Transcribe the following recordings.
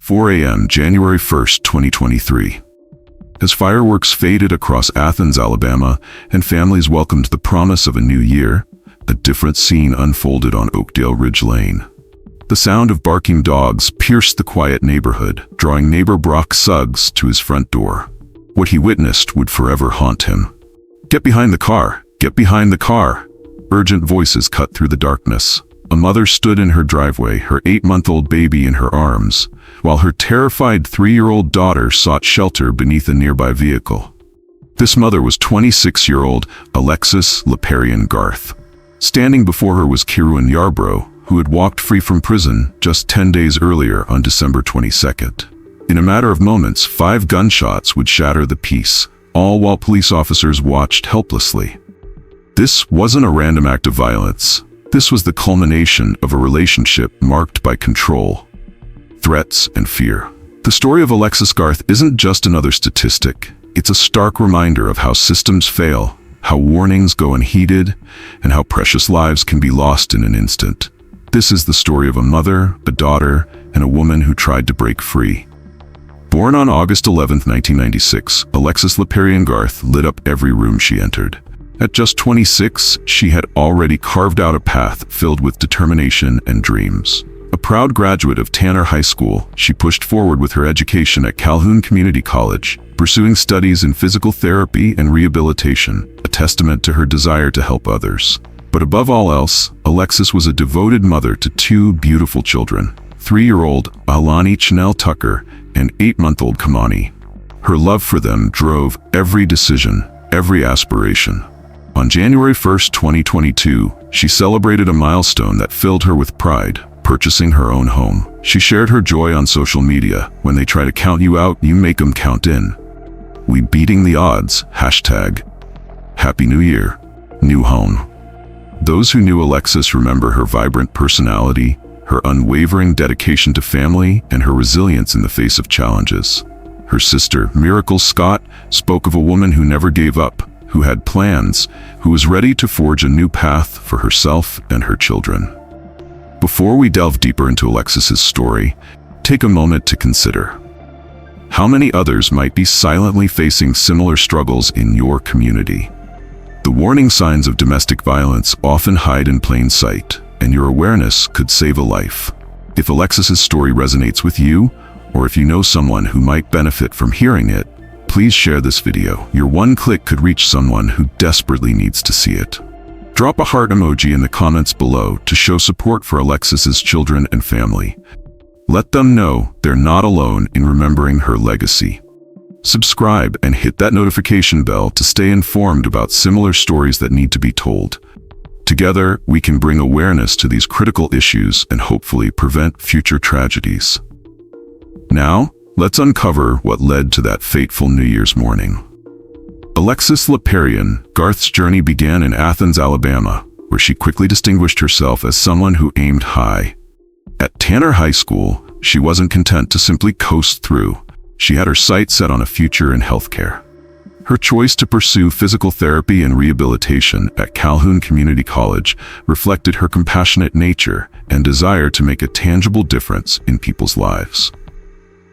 4 a.m. January 1st, 2023. As fireworks faded across Athens, Alabama, and families welcomed the promise of a new year, a different scene unfolded on Oakdale Ridge Lane. The sound of barking dogs pierced the quiet neighborhood, drawing neighbor Brock Suggs to his front door. What he witnessed would forever haunt him. "Get behind the car! Get behind the car!" Urgent voices cut through the darkness. A mother stood in her driveway, her 8-month-old baby in her arms, while her terrified 3-year-old daughter sought shelter beneath a nearby vehicle. This mother was 26-year-old Alexis Garth. Standing before her was Ky'ruan Yarbrough, who had walked free from prison just 10 days earlier on December 22nd. In a matter of moments, 5 gunshots would shatter the peace, all while police officers watched helplessly. This wasn't a random act of violence. This was the culmination of a relationship marked by control, threats, and fear. The story of Alexis Garth isn't just another statistic. It's a stark reminder of how systems fail, how warnings go unheeded, and how precious lives can be lost in an instant. This is the story of a mother, a daughter, and a woman who tried to break free. Born on August 11, 1996, Alexis Garth lit up every room she entered. At just 26, she had already carved out a path filled with determination and dreams. A proud graduate of Tanner High School, she pushed forward with her education at Calhoun Community College, pursuing studies in physical therapy and rehabilitation, a testament to her desire to help others. But above all else, Alexis was a devoted mother to 2 beautiful children, 3-year-old Alani Chanel Tucker and 8-month-old Kamani. Her love for them drove every decision, every aspiration. On January 1st, 2022, she celebrated a milestone that filled her with pride, purchasing her own home. She shared her joy on social media. "When they try to count you out, you make them count in. We beating the odds, #Happy New Year, new home." Those who knew Alexis remember her vibrant personality, her unwavering dedication to family, and her resilience in the face of challenges. Her sister, Miracle Scott, spoke of a woman who never gave up, who had plans, who was ready to forge a new path for herself and her children. Before we delve deeper into Alexis's story, take a moment to consider. How many others might be silently facing similar struggles in your community? The warning signs of domestic violence often hide in plain sight, and your awareness could save a life. If Alexis's story resonates with you, or if you know someone who might benefit from hearing it, please share this video. Your one click could reach someone who desperately needs to see it. Drop a heart emoji in the comments below to show support for Alexis's children and family. Let them know they're not alone in remembering her legacy. Subscribe and hit that notification bell to stay informed about similar stories that need to be told. Together, we can bring awareness to these critical issues and hopefully prevent future tragedies. Now, let's uncover what led to that fateful New Year's morning. Alexis Garth's journey began in Athens, Alabama, where she quickly distinguished herself as someone who aimed high. At Tanner High School, she wasn't content to simply coast through. She had her sights set on a future in healthcare. Her choice to pursue physical therapy and rehabilitation at Calhoun Community College reflected her compassionate nature and desire to make a tangible difference in people's lives.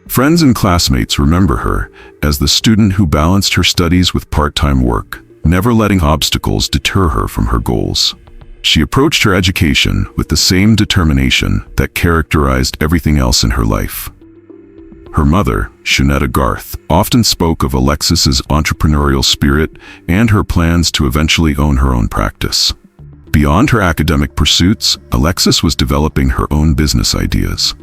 Friends and classmates remember her as the student who balanced her studies with part-time work, never letting obstacles deter her from her goals. She approached her education with the same determination that characterized everything else in her life. Her mother, Garth, often spoke of Alexis's entrepreneurial spirit and her plans to eventually own her own practice. Beyond her academic pursuits, Alexis was developing her own business ideas.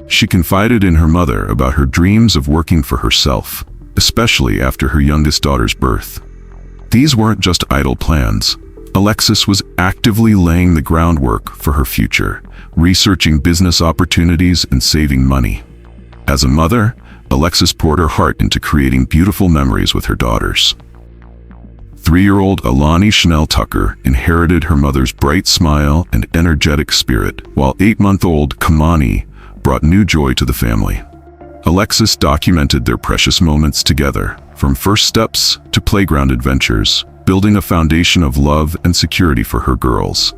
She confided in her mother about her dreams of working for herself, especially after her youngest daughter's birth. These weren't just idle plans. Alexis was actively laying the groundwork for her future, researching business opportunities and saving money. As a mother, Alexis poured her heart into creating beautiful memories with her daughters. 3-year-old Alani Chanel Tucker inherited her mother's bright smile and energetic spirit, while 8-month-old Kamani brought new joy to the family. Alexis documented their precious moments together, from first steps to playground adventures, building a foundation of love and security for her girls.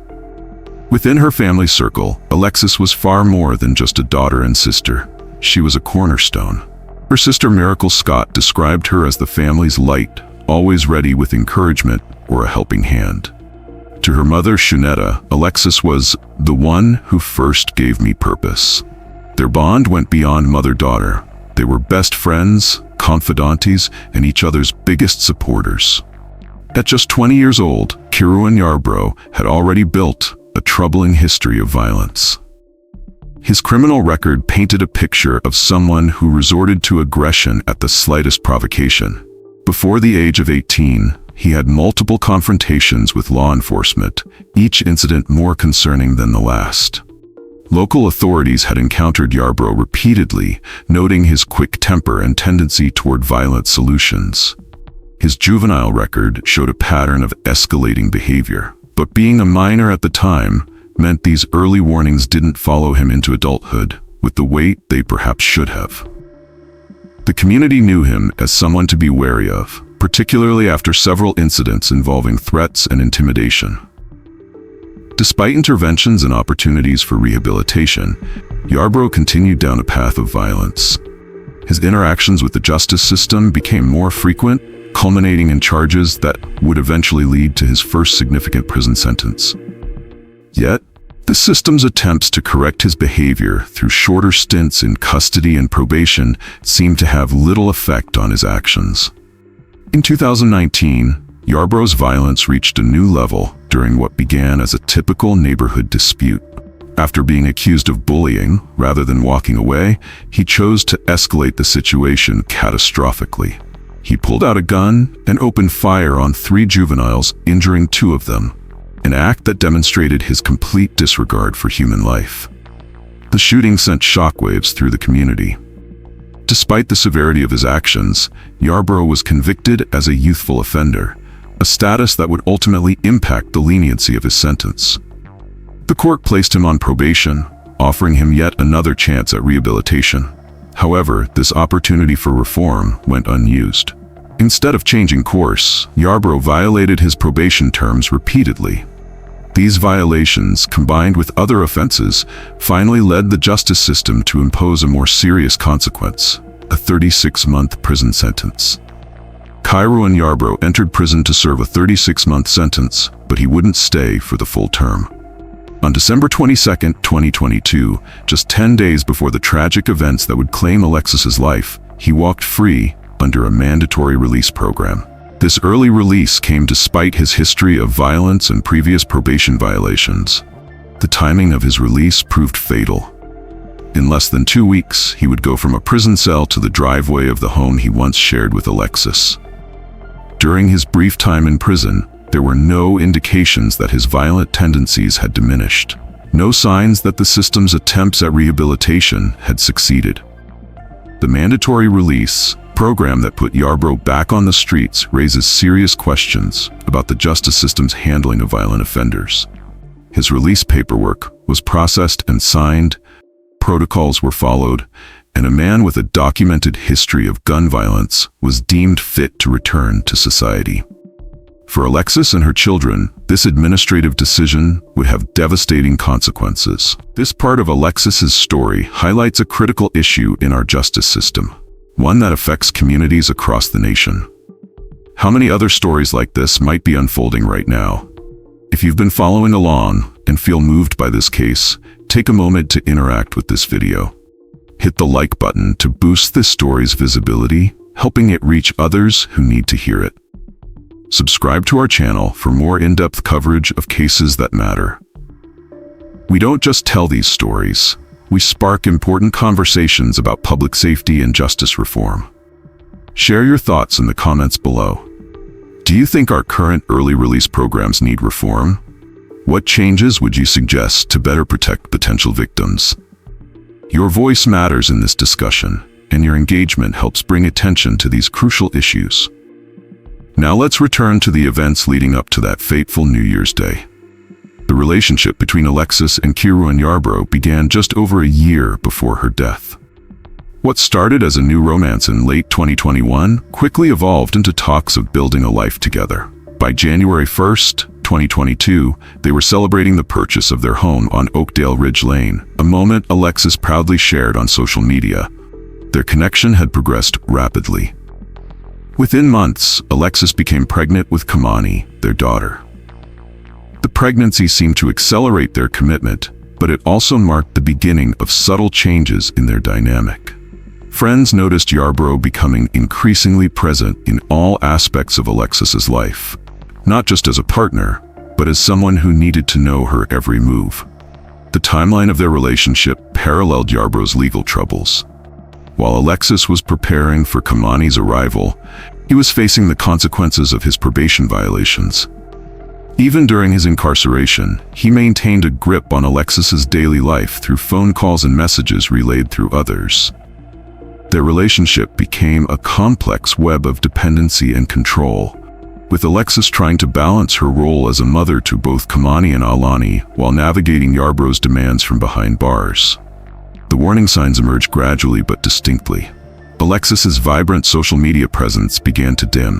Within her family circle, Alexis was far more than just a daughter and sister. she was a cornerstone. Her sister Miracle Scott described her as the family's light, always ready with encouragement or a helping hand. To her mother Shunetta, Alexis was the one who first gave me purpose. Their bond went beyond mother-daughter. They were best friends, confidantes, and each other's biggest supporters. At just 20 years old, Ky'ruan Yarbrough had already built a troubling history of violence. His criminal record painted a picture of someone who resorted to aggression at the slightest provocation. Before the age of 18, he had multiple confrontations with law enforcement, each incident more concerning than the last. Local authorities had encountered Yarbrough repeatedly, noting his quick temper and tendency toward violent solutions. His juvenile record showed a pattern of escalating behavior, but being a minor at the time meant these early warnings didn't follow him into adulthood with the weight they perhaps should have. The community knew him as someone to be wary of, particularly after several incidents involving threats and intimidation. Despite interventions and opportunities for rehabilitation, Yarbrough continued down a path of violence. His interactions with the justice system became more frequent, culminating in charges that would eventually lead to his first significant prison sentence. Yet, the system's attempts to correct his behavior through shorter stints in custody and probation seemed to have little effect on his actions. In 2019, Yarbrough's violence reached a new level during what began as a typical neighborhood dispute. After being accused of bullying rather than walking away, he chose to escalate the situation catastrophically. He pulled out a gun and opened fire on 3 juveniles, injuring 2 of them, an act that demonstrated his complete disregard for human life. The shooting sent shockwaves through the community. Despite the severity of his actions, Yarbrough was convicted as a youthful offender, a status that would ultimately impact the leniency of his sentence. The court placed him on probation, offering him yet another chance at rehabilitation. However, this opportunity for reform went unused. Instead of changing course, Yarbrough violated his probation terms repeatedly. These violations, combined with other offenses, finally led the justice system to impose a more serious consequence, a 36-month prison sentence. Ky'ruan Yarbrough entered prison to serve a 36-month sentence, but he wouldn't stay for the full term. On December 22, 2022, just 10 days before the tragic events that would claim Alexis's life, he walked free under a mandatory release program. This early release came despite his history of violence and previous probation violations. The timing of his release proved fatal. In less than 2 weeks, he would go from a prison cell to the driveway of the home he once shared with Alexis. During his brief time in prison, there were no indications that his violent tendencies had diminished, no signs that the system's attempts at rehabilitation had succeeded. The mandatory release program that put Yarbrough back on the streets raises serious questions about the justice system's handling of violent offenders. His release paperwork was processed and signed, protocols were followed, and a man with a documented history of gun violence was deemed fit to return to society. For Alexis and her children, this administrative decision would have devastating consequences. This part of Alexis's story highlights a critical issue in our justice system, one that affects communities across the nation. How many other stories like this might be unfolding right now? If you've been following along and feel moved by this case, take a moment to interact with this video. Hit the like button to boost this story's visibility, helping it reach others who need to hear it. Subscribe to our channel for more in-depth coverage of cases that matter. We don't just tell these stories, we spark important conversations about public safety and justice reform. Share your thoughts in the comments below. Do you think our current early release programs need reform? What changes would you suggest to better protect potential victims? Your voice matters in this discussion, and your engagement helps bring attention to these crucial issues. Now let's return to the events leading up to that fateful New Year's Day. The relationship between Alexis and Ky'ruan Yarbrough began just over a year before her death. What started as a new romance in late 2021 quickly evolved into talks of building a life together. By January 1st, 2022, they were celebrating the purchase of their home on Oakdale Ridge Lane, a moment Alexis proudly shared on social media. Their connection had progressed rapidly. Within months, Alexis became pregnant with Kamani, their daughter. The pregnancy seemed to accelerate their commitment, but it also marked the beginning of subtle changes in their dynamic. Friends noticed Yarbrough becoming increasingly present in all aspects of Alexis's life, not just as a partner, but as someone who needed to know her every move. The timeline of their relationship paralleled Yarbrough's legal troubles. While Alexis was preparing for Kamani's arrival, he was facing the consequences of his probation violations. Even during his incarceration, he maintained a grip on Alexis's daily life through phone calls and messages relayed through others. Their relationship became a complex web of dependency and control, with Alexis trying to balance her role as a mother to both Kamani and Alani while navigating Yarbrough's demands from behind bars. The warning signs emerged gradually but distinctly. Alexis's vibrant social media presence began to dim.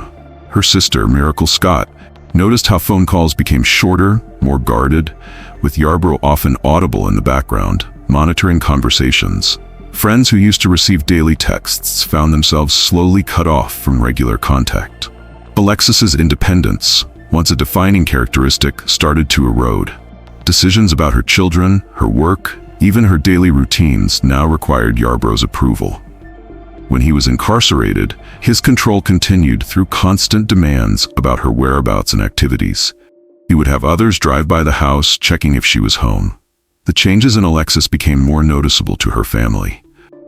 Her sister, Miracle Scott, noticed how phone calls became shorter, more guarded, with Yarbrough often audible in the background, monitoring conversations. Friends who used to receive daily texts found themselves slowly cut off from regular contact. Alexis's independence, once a defining characteristic, started to erode. Decisions about her children, her work, even her daily routines now required Yarbrough's approval. When he was incarcerated, his control continued through constant demands about her whereabouts and activities. He would have others drive by the house, checking if she was home. The changes in Alexis became more noticeable to her family.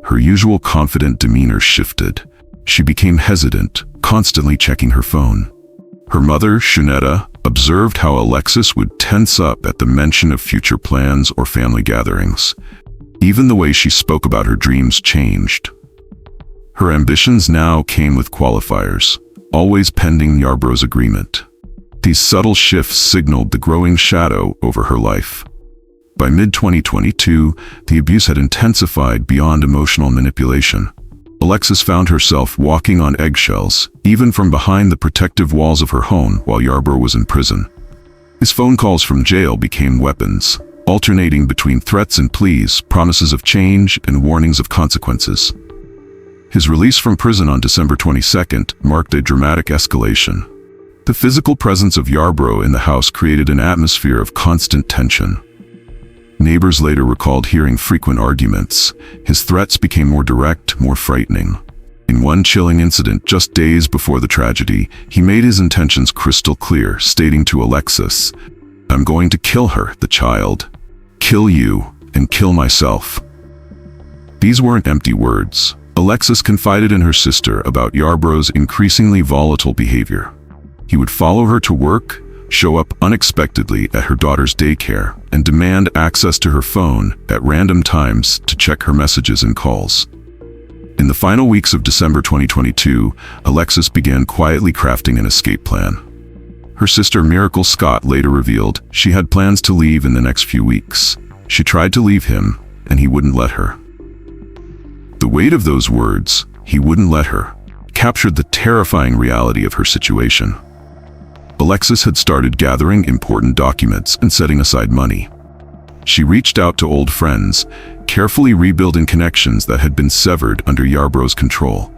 Her usual confident demeanor shifted. She became hesitant, constantly checking her phone. Her mother, Shunetta, observed how Alexis would tense up at the mention of future plans or family gatherings. Even the way she spoke about her dreams changed. Her ambitions now came with qualifiers, always pending Yarbrough's agreement. These subtle shifts signaled the growing shadow over her life. By mid-2022, the abuse had intensified beyond emotional manipulation. Alexis found herself walking on eggshells, even from behind the protective walls of her home while Yarbrough was in prison. His phone calls from jail became weapons, alternating between threats and pleas, promises of change, and warnings of consequences. His release from prison on December 22nd marked a dramatic escalation. The physical presence of Yarbrough in the house created an atmosphere of constant tension. Neighbors later recalled hearing frequent arguments. His threats became more direct, more frightening. In one chilling incident just days before the tragedy, he made his intentions crystal clear, stating to Alexis, "I'm going to kill her, the child. Kill you, and kill myself." These weren't empty words. Alexis confided in her sister about Yarbrough's increasingly volatile behavior. He would follow her to work, show up unexpectedly at her daughter's daycare, and demand access to her phone at random times to check her messages and calls. In the final weeks of December 2022, Alexis began quietly crafting an escape plan. Her sister Miracle Scott later revealed she had plans to leave in the next few weeks. She tried to leave him, and he wouldn't let her. The weight of those words, "he wouldn't let her," captured the terrifying reality of her situation. Alexis had started gathering important documents and setting aside money. She reached out to old friends, carefully rebuilding connections that had been severed under Yarbrough's control.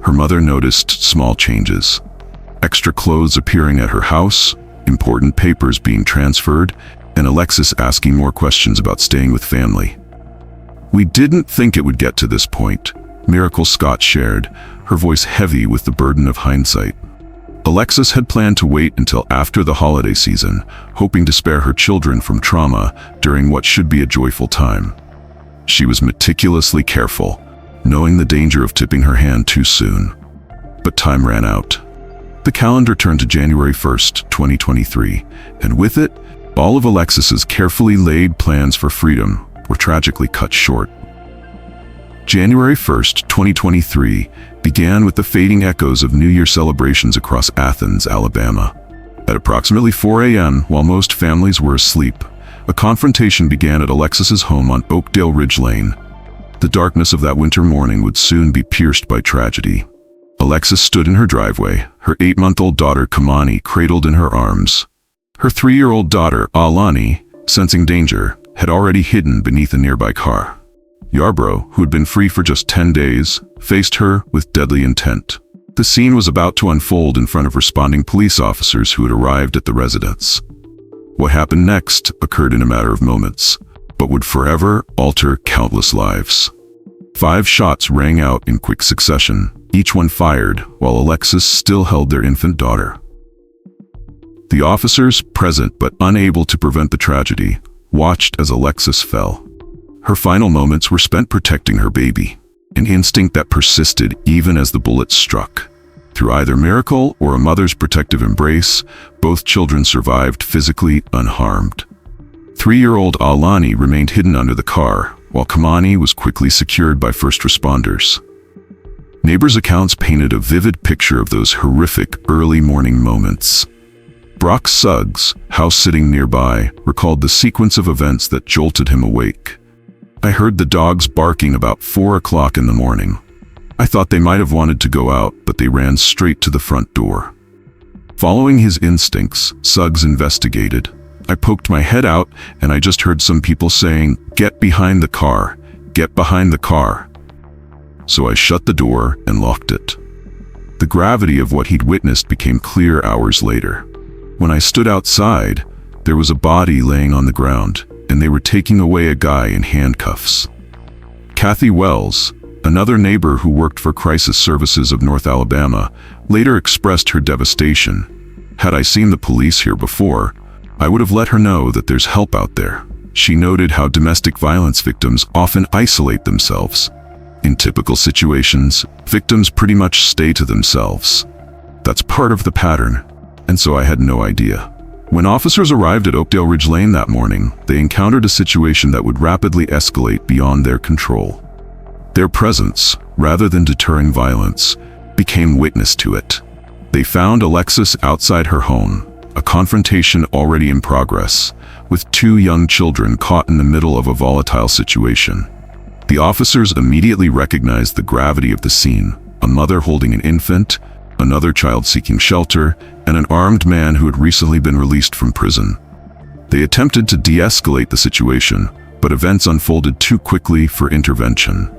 Her mother noticed small changes. Extra clothes appearing at her house, important papers being transferred, and Alexis asking more questions about staying with family. "We didn't think it would get to this point," Miracle Scott shared, her voice heavy with the burden of hindsight. Alexis had planned to wait until after the holiday season, hoping to spare her children from trauma during what should be a joyful time. She was meticulously careful, knowing the danger of tipping her hand too soon. But time ran out. The calendar turned to January 1st, 2023, and with it, all of Alexis's carefully laid plans for freedom were tragically cut short. January 1st, 2023 began with the fading echoes of New Year celebrations across Athens, Alabama. At approximately 4 a.m., while most families were asleep, a confrontation began at Alexis's home on Oakdale Ridge Lane. The darkness of that winter morning would soon be pierced by tragedy. Alexis stood in her driveway, her 8-month-old daughter Kamani cradled in her arms. Her 3-year-old daughter, Alani, sensing danger, had already hidden beneath a nearby car. Yarbrough, who had been free for just 10 days, faced her with deadly intent. The scene was about to unfold in front of responding police officers who had arrived at the residence. What happened next occurred in a matter of moments, but would forever alter countless lives. 5 shots rang out in quick succession, each one fired while Alexis still held their infant daughter. The officers, present but unable to prevent the tragedy, watched as Alexis fell. Her final moments were spent protecting her baby, an instinct that persisted even as the bullets struck. Through either miracle or a mother's protective embrace, both children survived physically unharmed. 3-year-old Alani remained hidden under the car, while Kamani was quickly secured by first responders. Neighbors' accounts painted a vivid picture of those horrific early morning moments. Brock Suggs, house sitting nearby, recalled the sequence of events that jolted him awake. "I heard the dogs barking about 4 o'clock in the morning. I thought they might have wanted to go out, but they ran straight to the front door." Following his instincts, Suggs investigated. "I poked my head out and I just heard some people saying, 'Get behind the car, get behind the car.' So I shut the door and locked it." The gravity of what he'd witnessed became clear hours later. "When I stood outside, there was a body laying on the ground, and they were taking away a guy in handcuffs." Kathy Wells, another neighbor who worked for Crisis Services of North Alabama, later expressed her devastation. "Had I seen the police here before, I would have let her know that there's help out there." She noted how domestic violence victims often isolate themselves. In typical situations, victims pretty much stay to themselves. That's part of the pattern, and so I had no idea. When officers arrived at Oakdale Ridge Lane that morning, they encountered a situation that would rapidly escalate beyond their control. Their presence, rather than deterring violence, became witness to it. They found Alexis outside her home, a confrontation already in progress, with 2 young children caught in the middle of a volatile situation. The officers immediately recognized the gravity of the scene: a mother holding an infant, another child seeking shelter, and an armed man who had recently been released from prison. They attempted to de-escalate the situation, but events unfolded too quickly for intervention.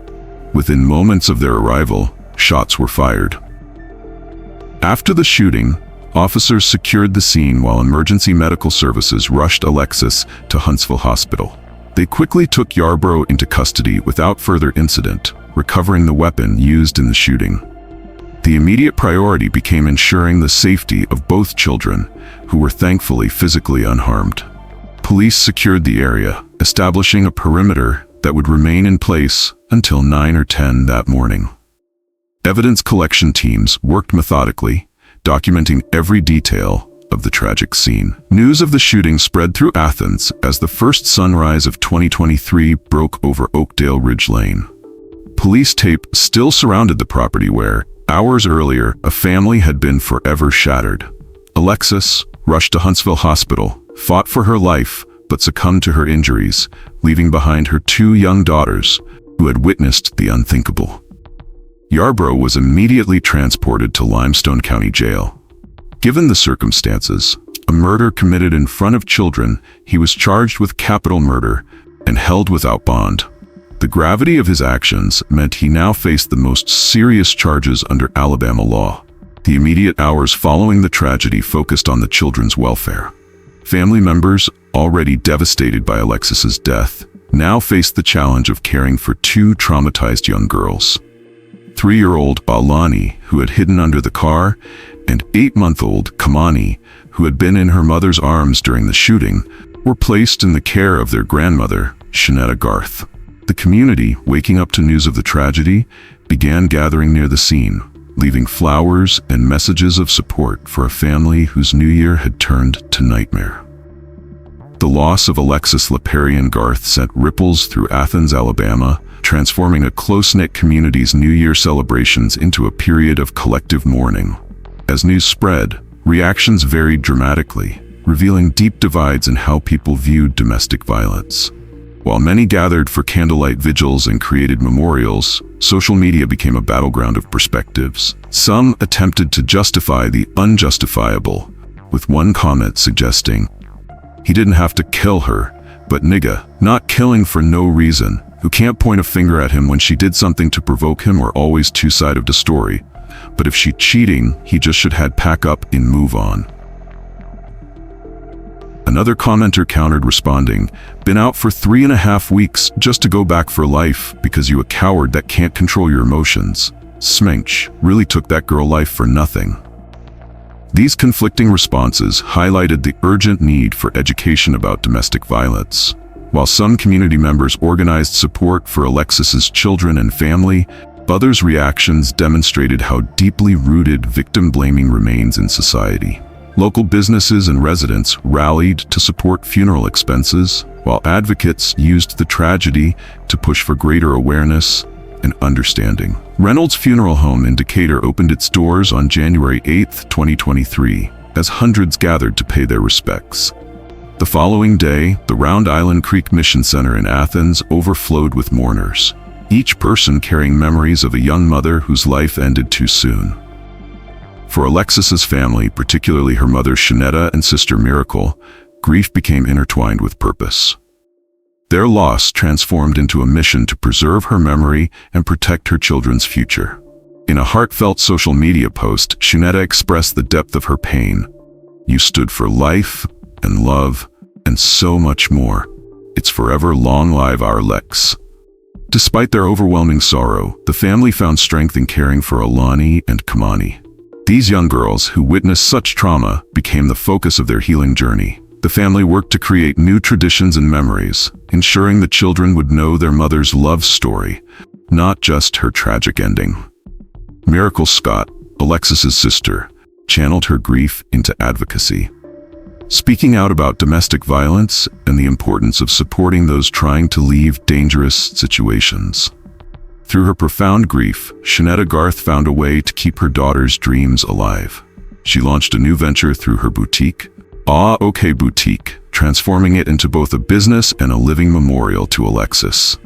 Within moments of their arrival, shots were fired. After the shooting, officers secured the scene while emergency medical services rushed Alexis to Huntsville Hospital. They quickly took Yarbrough into custody without further incident, recovering the weapon used in the shooting. The immediate priority became ensuring the safety of both children, who were thankfully physically unharmed. Police secured the area, establishing a perimeter that would remain in place until 9 or 10 that morning. Evidence collection teams worked methodically, documenting every detail of the tragic scene. News of the shooting spread through Athens as the first sunrise of 2023 broke over Oakdale Ridge Lane. Police tape still surrounded the property where, hours earlier, a family had been forever shattered. Alexis, rushed to Huntsville Hospital, fought for her life, but succumbed to her injuries, leaving behind her 2 young daughters, who had witnessed the unthinkable. Yarbrough was immediately transported to Limestone County Jail. Given the circumstances, a murder committed in front of children, he was charged with capital murder and held without bond. The gravity of his actions meant he now faced the most serious charges under Alabama law. The immediate hours following the tragedy focused on the children's welfare. Family members, already devastated by Alexis's death, now faced the challenge of caring for 2 traumatized young girls. 3-year-old Alani, who had hidden under the car, and 8-month-old Kamani, who had been in her mother's arms during the shooting, were placed in the care of their grandmother, Alexis Garth. The community, waking up to news of the tragedy, began gathering near the scene, leaving flowers and messages of support for a family whose new year had turned to nightmare. The loss of Alexis Garth sent ripples through Athens, Alabama, transforming a close-knit community's New Year celebrations into a period of collective mourning. As news spread, reactions varied dramatically, revealing deep divides in how people viewed domestic violence. While many gathered for candlelight vigils and created memorials, social media became a battleground of perspectives. Some attempted to justify the unjustifiable, with one comment suggesting, "He didn't have to kill her, but nigga, not killing for no reason, who can't point a finger at him when she did something to provoke him or always two-sided of the story. But if she cheating, he just should had pack up and move on." Another commenter countered responding, "Been out for 3.5 weeks just to go back for life because you a coward that can't control your emotions. Smench, really took that girl life for nothing." These conflicting responses highlighted the urgent need for education about domestic violence. While some community members organized support for Alexis's children and family, others' reactions demonstrated how deeply rooted victim blaming remains in society. Local businesses and residents rallied to support funeral expenses, while advocates used the tragedy to push for greater awareness and understanding. Reynolds Funeral Home in Decatur opened its doors on January 8, 2023, as hundreds gathered to pay their respects. The following day, the Round Island Creek Mission Center in Athens overflowed with mourners, each person carrying memories of a young mother whose life ended too soon. For Alexis's family, particularly her mother Shanetta and sister Miracle, grief became intertwined with purpose. Their loss transformed into a mission to preserve her memory and protect her children's future. In a heartfelt social media post, Shanetta expressed the depth of her pain. "You stood for life and love and so much more. It's forever long live our Lex." Despite their overwhelming sorrow, the family found strength in caring for Alani and Kamani. These young girls who witnessed such trauma became the focus of their healing journey. The family worked to create new traditions and memories, ensuring the children would know their mother's love story, not just her tragic ending. Miracle Scott, Alexis's sister, channeled her grief into advocacy, speaking out about domestic violence and the importance of supporting those trying to leave dangerous situations. Through her profound grief, Alexis Garth found a way to keep her daughter's dreams alive. She launched a new venture through her boutique, OK Boutique, transforming it into both a business and a living memorial to Alexis.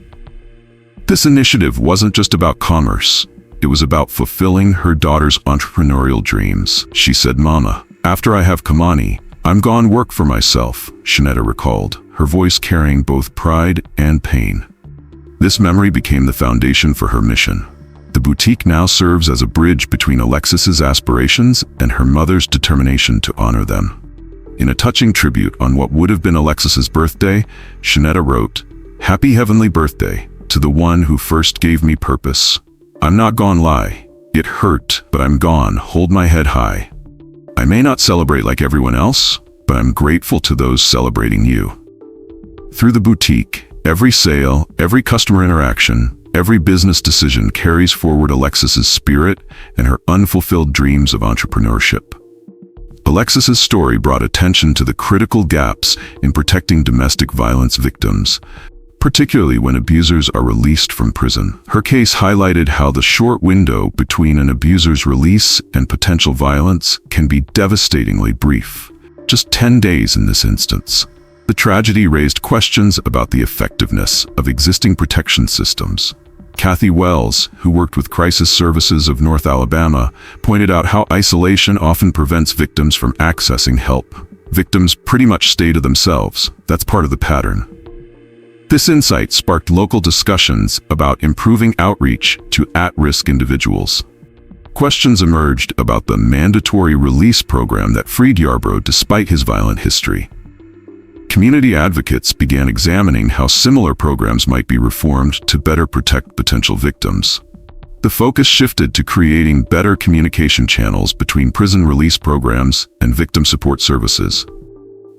This initiative wasn't just about commerce. It was about fulfilling her daughter's entrepreneurial dreams. She said, "Mama, after I have Kamani, I'm gone work for myself," Shanetta recalled, her voice carrying both pride and pain. This memory became the foundation for her mission. The boutique now serves as a bridge between Alexis's aspirations and her mother's determination to honor them. In a touching tribute on what would have been Alexis's birthday, Shanetta wrote, "Happy heavenly birthday to the one who first gave me purpose. I'm not gonna lie. It hurt, but I'm gone. Hold my head high. I may not celebrate like everyone else, but I'm grateful to those celebrating you." Through the boutique, every sale, every customer interaction, every business decision carries forward Alexis's spirit and her unfulfilled dreams of entrepreneurship. Alexis's story brought attention to the critical gaps in protecting domestic violence victims, particularly when abusers are released from prison. Her case highlighted how the short window between an abuser's release and potential violence can be devastatingly brief, just 10 days in this instance. The tragedy raised questions about the effectiveness of existing protection systems. Kathy Wells, who worked with Crisis Services of North Alabama, pointed out how isolation often prevents victims from accessing help. Victims pretty much stay to themselves. That's part of the pattern. This insight sparked local discussions about improving outreach to at-risk individuals. Questions emerged about the mandatory release program that freed Yarbrough despite his violent history. Community advocates began examining how similar programs might be reformed to better protect potential victims. The focus shifted to creating better communication channels between prison release programs and victim support services.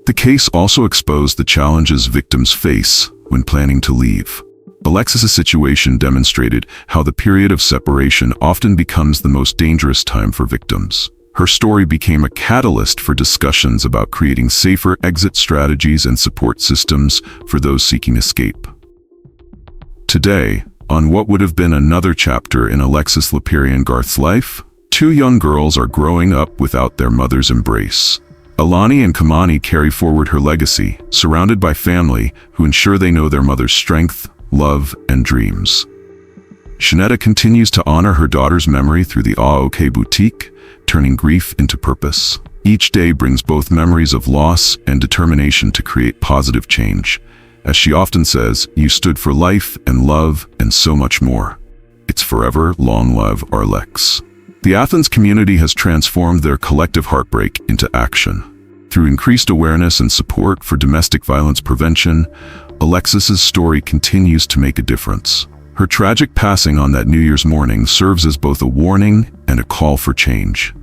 The case also exposed the challenges victims face when planning to leave. Alexis's situation demonstrated how the period of separation often becomes the most dangerous time for victims. Her story became a catalyst for discussions about creating safer exit strategies and support systems for those seeking escape. Today, on what would have been another chapter in Alexis Garth's life, two young girls are growing up without their mother's embrace. Alani and Kamani carry forward her legacy, surrounded by family who ensure they know their mother's strength, love, and dreams. Shanetta continues to honor her daughter's memory through the OK Boutique, turning grief into purpose. Each day brings both memories of loss and determination to create positive change. As she often says, "You stood for life and love and so much more." It's forever long live our Lex. The Athens community has transformed their collective heartbreak into action. Through increased awareness and support for domestic violence prevention, Alexis's story continues to make a difference. Her tragic passing on that New Year's morning serves as both a warning and a call for change.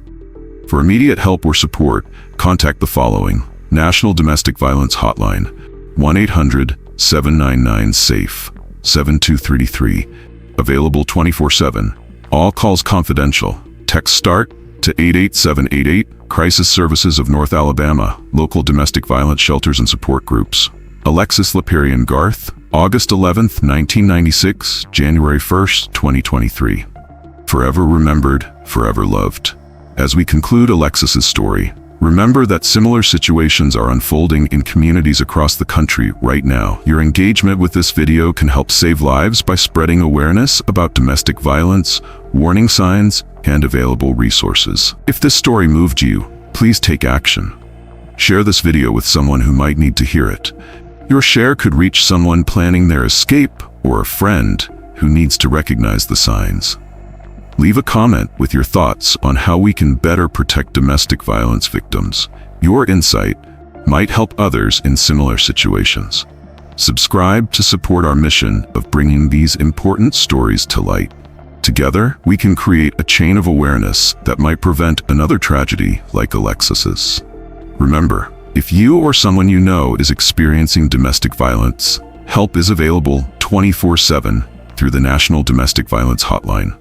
For immediate help or support, contact the following: National Domestic Violence Hotline, 1-800-799-SAFE, 7233, available 24/7. All calls confidential. Text START to 88788, Crisis Services of North Alabama, local domestic violence shelters and support groups. Alexis Garth, August 11, 1996, January 1, 2023. Forever remembered, forever loved. As we conclude Alexis's story, remember that similar situations are unfolding in communities across the country right now. Your engagement with this video can help save lives by spreading awareness about domestic violence, warning signs, and available resources. If this story moved you, please take action. Share this video with someone who might need to hear it. Your share could reach someone planning their escape or a friend who needs to recognize the signs. Leave a comment with your thoughts on how we can better protect domestic violence victims. Your insight might help others in similar situations. Subscribe to support our mission of bringing these important stories to light. Together, we can create a chain of awareness that might prevent another tragedy like Alexis's. Remember, if you or someone you know is experiencing domestic violence, help is available 24/7 through the National Domestic Violence Hotline.